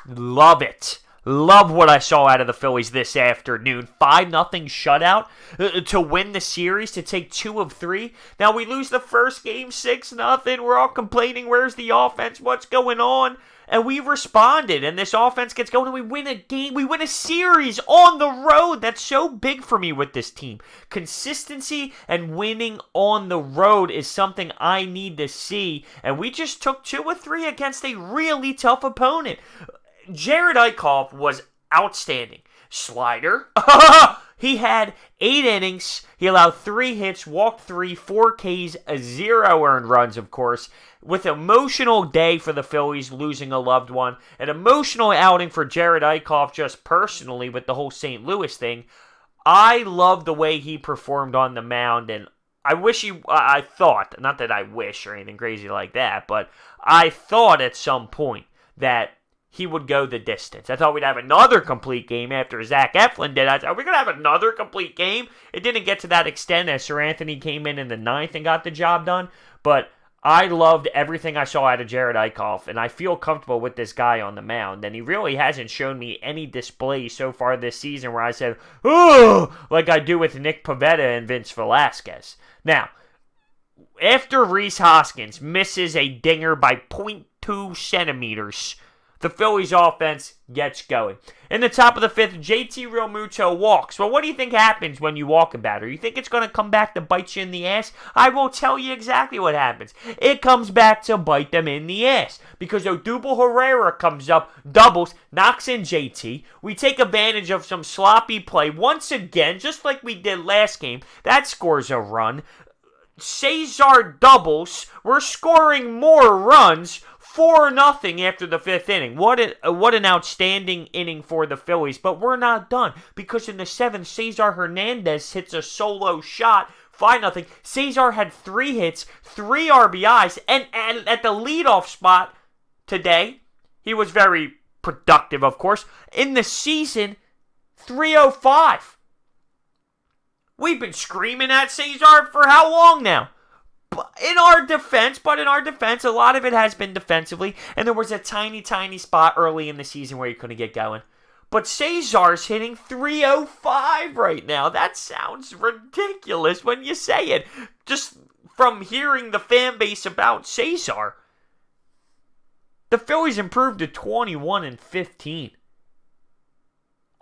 Love it. Love what I saw out of the Phillies this afternoon. 5-0 shutout to win the series, to take 2 of 3. Now, we lose the first game 6-0. We're all complaining, where's the offense? What's going on? And we responded, and this offense gets going, and we win a game. We win a series on the road. That's so big for me with this team. Consistency and winning on the road is something I need to see, and we just took 2 of 3 against a really tough opponent. Jerad Eickhoff was outstanding. Slider. He had 8 innings. He allowed 3 hits, walked 3, 4 Ks, 0 earned runs, of course. With emotional day for the Phillies losing a loved one. An emotional outing for Jerad Eickhoff just personally with the whole St. Louis thing. I love the way he performed on the mound, and I thought, not that I wish or anything crazy like that, but I thought at some point that he would go the distance. I thought we'd have another complete game after Zach Eflin did. I thought, are we going to have another complete game? It didn't get to that extent as Sir Anthony came in the 9th and got the job done. But I loved everything I saw out of Jerad Eickhoff, and I feel comfortable with this guy on the mound. And he really hasn't shown me any display so far this season where I said, oh, like I do with Nick Pivetta and Vince Velasquez. Now, after Rhys Hoskins misses a dinger by 0.2 centimeters, the Phillies offense gets going. In the top of the 5th, JT Realmuto walks. Well, what do you think happens when you walk a batter? You think it's going to come back to bite you in the ass? I will tell you exactly what happens. It comes back to bite them in the ass. Because Odubel Herrera comes up, doubles, knocks in JT. We take advantage of some sloppy play once again, just like we did last game. That scores a run. Cesar doubles. We're scoring more runs. 4-0 after the 5th inning. What an outstanding inning for the Phillies. But we're not done. Because in the 7th, Cesar Hernandez hits a solo shot. 5-0. Cesar had 3 hits, 3 RBIs. And at the leadoff spot today, he was very productive, of course. In the season, 305. We've been screaming at Cesar for how long now? In our defense, a lot of it has been defensively, and there was a tiny, tiny spot early in the season where he couldn't get going. But Cesar's hitting 305 right now. That sounds ridiculous when you say it. Just from hearing the fan base about Cesar. The Phillies improved to 21-15.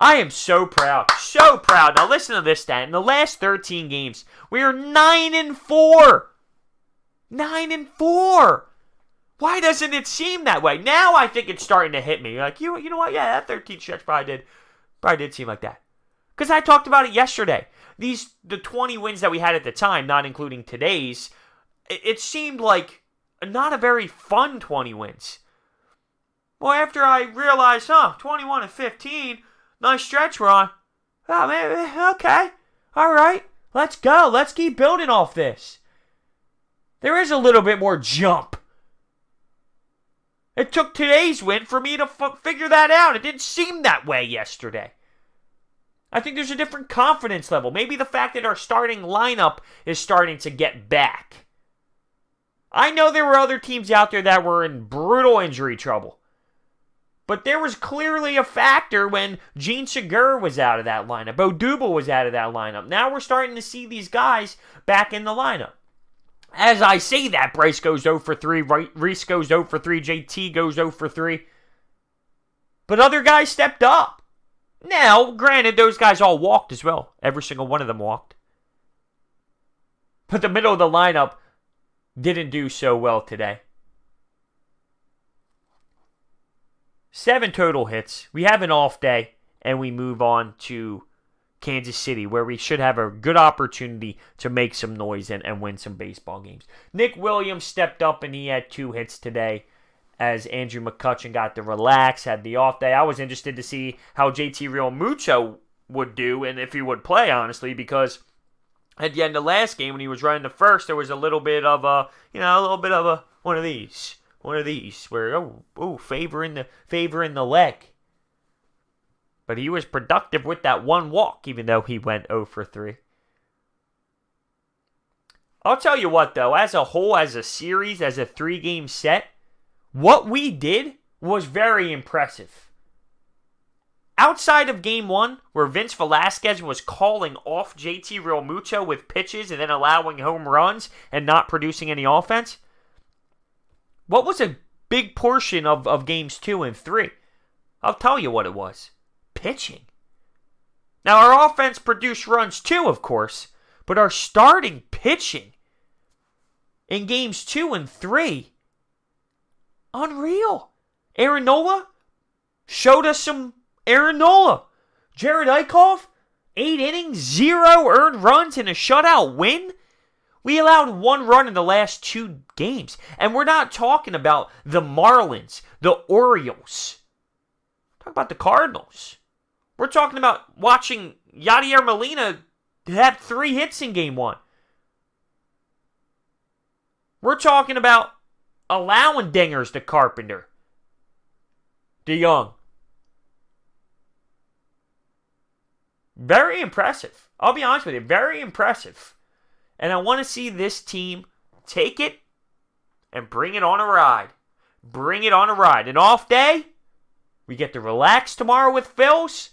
I am so proud. So proud. Now listen to this stat. In the last 13 games, we are 9-4. 9-4. Why doesn't it seem that way? Now I think it's starting to hit me. Like, you know what? Yeah, that 13 stretch probably did seem like that. Because I talked about it yesterday. The 20 wins that we had at the time, not including today's, it seemed like not a very fun 20 wins. Well, after I realized, 21-15, nice stretch we're on. Oh, man, okay. All right, let's go. Let's keep building off this. There is a little bit more jump. It took today's win for me to figure that out. It didn't seem that way yesterday. I think there's a different confidence level. Maybe the fact that our starting lineup is starting to get back. I know there were other teams out there that were in brutal injury trouble. But there was clearly a factor when Gene Segura was out of that lineup. Odubel was out of that lineup. Now we're starting to see these guys back in the lineup. As I say that, Bryce goes 0 for 3, Rhys goes 0 for 3, JT goes 0 for 3. But other guys stepped up. Now, granted, those guys all walked as well. Every single one of them walked. But the middle of the lineup didn't do so well today. 7 total hits. We have an off day, and we move on to Kansas City, where we should have a good opportunity to make some noise and win some baseball games. Nick Williams stepped up, and he had 2 hits today as Andrew McCutchen got to relax, had the off day. I was interested to see how JT Realmuto would do and if he would play, honestly, because at the end of last game when he was running the first, there was a little bit of one of these where favoring the leg. But he was productive with that 1 walk, even though he went 0 for 3. I'll tell you what, though, as a whole, as a series, as a 3-game set, what we did was very impressive. Outside of game one, where Vince Velasquez was calling off JT Realmuto with pitches and then allowing home runs and not producing any offense, what was a big portion of games 2 and 3? I'll tell you what it was. Pitching. Now, our offense produced runs too, of course, but our starting pitching in games 2 and 3, unreal. Aaron Nola showed us some Aaron Nola. Jerad Eickhoff, 8 innings, 0 earned runs in a shutout win. We allowed 1 run in the last 2 games. And we're not talking about the Marlins, the Orioles. Talk about the Cardinals. We're talking about watching Yadier Molina have 3 hits in game 1. We're talking about allowing dingers to Carpenter, DeYoung. Very impressive. I'll be honest with you. Very impressive. And I want to see this team take it and bring it on a ride. Bring it on a ride. An off day. We get to relax tomorrow with Phillies.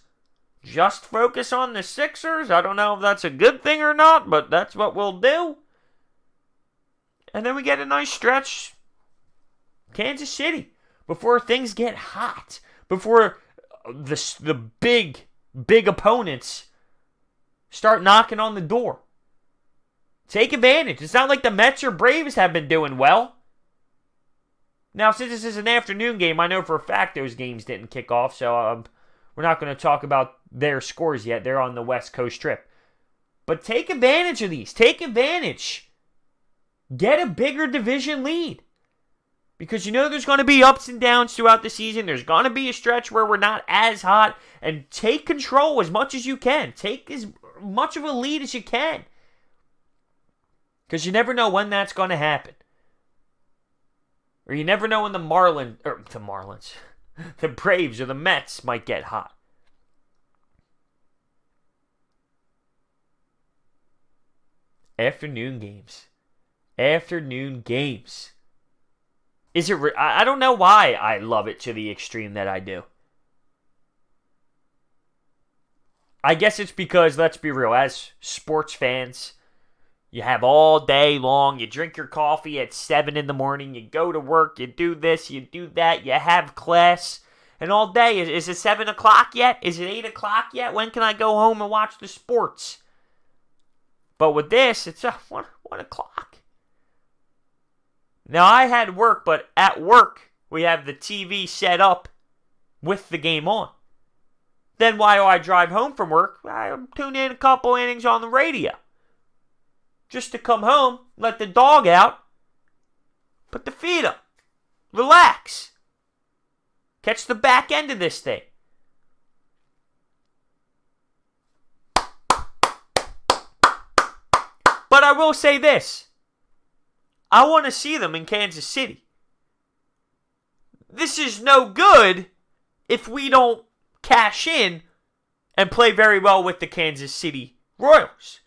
Just focus on the Sixers. I don't know if that's a good thing or not, but that's what we'll do. And then we get a nice stretch. Kansas City. Before things get hot. Before the big opponents start knocking on the door. Take advantage. It's not like the Mets or Braves have been doing well. Now, since this is an afternoon game, I know for a fact those games didn't kick off, so we're not going to talk about their scores yet. They're on the West Coast trip. But take advantage of these. Take advantage. Get a bigger division lead. Because you know there's going to be ups and downs throughout the season. There's going to be a stretch where we're not as hot. And take control as much as you can. Take as much of a lead as you can. Because you never know when that's going to happen. Or you never know when the Braves or the Mets might get hot. Afternoon games. Afternoon games. I don't know why I love it to the extreme that I do. I guess it's because, let's be real, as sports fans, you have all day long, you drink your coffee at 7 in the morning, you go to work, you do this, you do that, you have class, and all day, is it 7 o'clock yet? Is it 8 o'clock yet? When can I go home and watch the sports? But with this, it's 1 o'clock. Now, I had work, but at work, we have the TV set up with the game on. Then while I drive home from work, I tune in a couple innings on the radio. Just to come home, let the dog out, put the feet up, relax, catch the back end of this thing. But I will say this. I want to see them in Kansas City. This is no good if we don't cash in and play very well with the Kansas City Royals.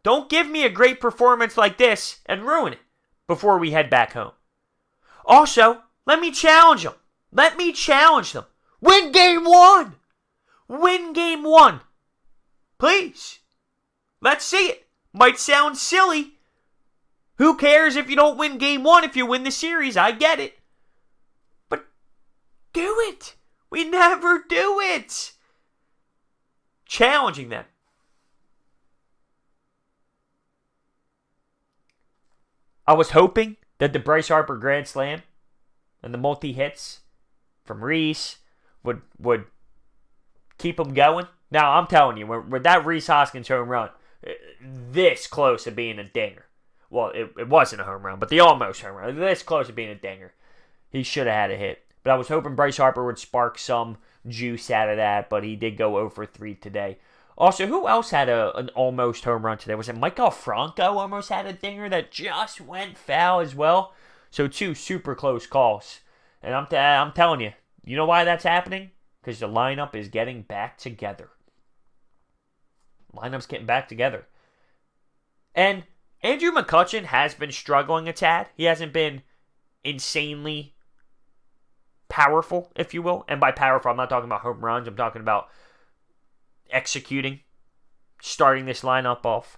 Don't give me a great performance like this and ruin it before we head back home. Also, let me challenge them. Win game 1. Win game 1. Please. Let's see it. Might sound silly. Who cares if you don't win game 1 if you win the series? I get it. But do it. We never do it. Challenging them. I was hoping that the Bryce Harper Grand Slam and the multi-hits from Reese would keep them going. Now, I'm telling you, with that Reese Hoskins home run, this close to being a dinger. Well, it wasn't a home run, but the almost home run. This close to being a dinger. He should have had a hit. But I was hoping Bryce Harper would spark some juice out of that, but he did go 0 for 3 today. Also, who else had an almost home run today? Was it Michael Franco almost had a dinger that just went foul as well? So 2 super close calls. And I'm telling you, you know why that's happening? Because the lineup is getting back together. Lineup's getting back together. And Andrew McCutchen has been struggling a tad. He hasn't been insanely powerful, if you will. And by powerful, I'm not talking about home runs. I'm talking about executing, starting this lineup off.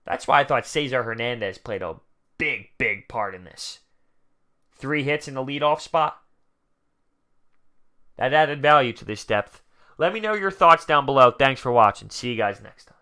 That's why I thought Cesar Hernandez played a big, big part in this. 3 hits in the leadoff spot. That added value to this depth. Let me know your thoughts down below. Thanks for watching. See you guys next time.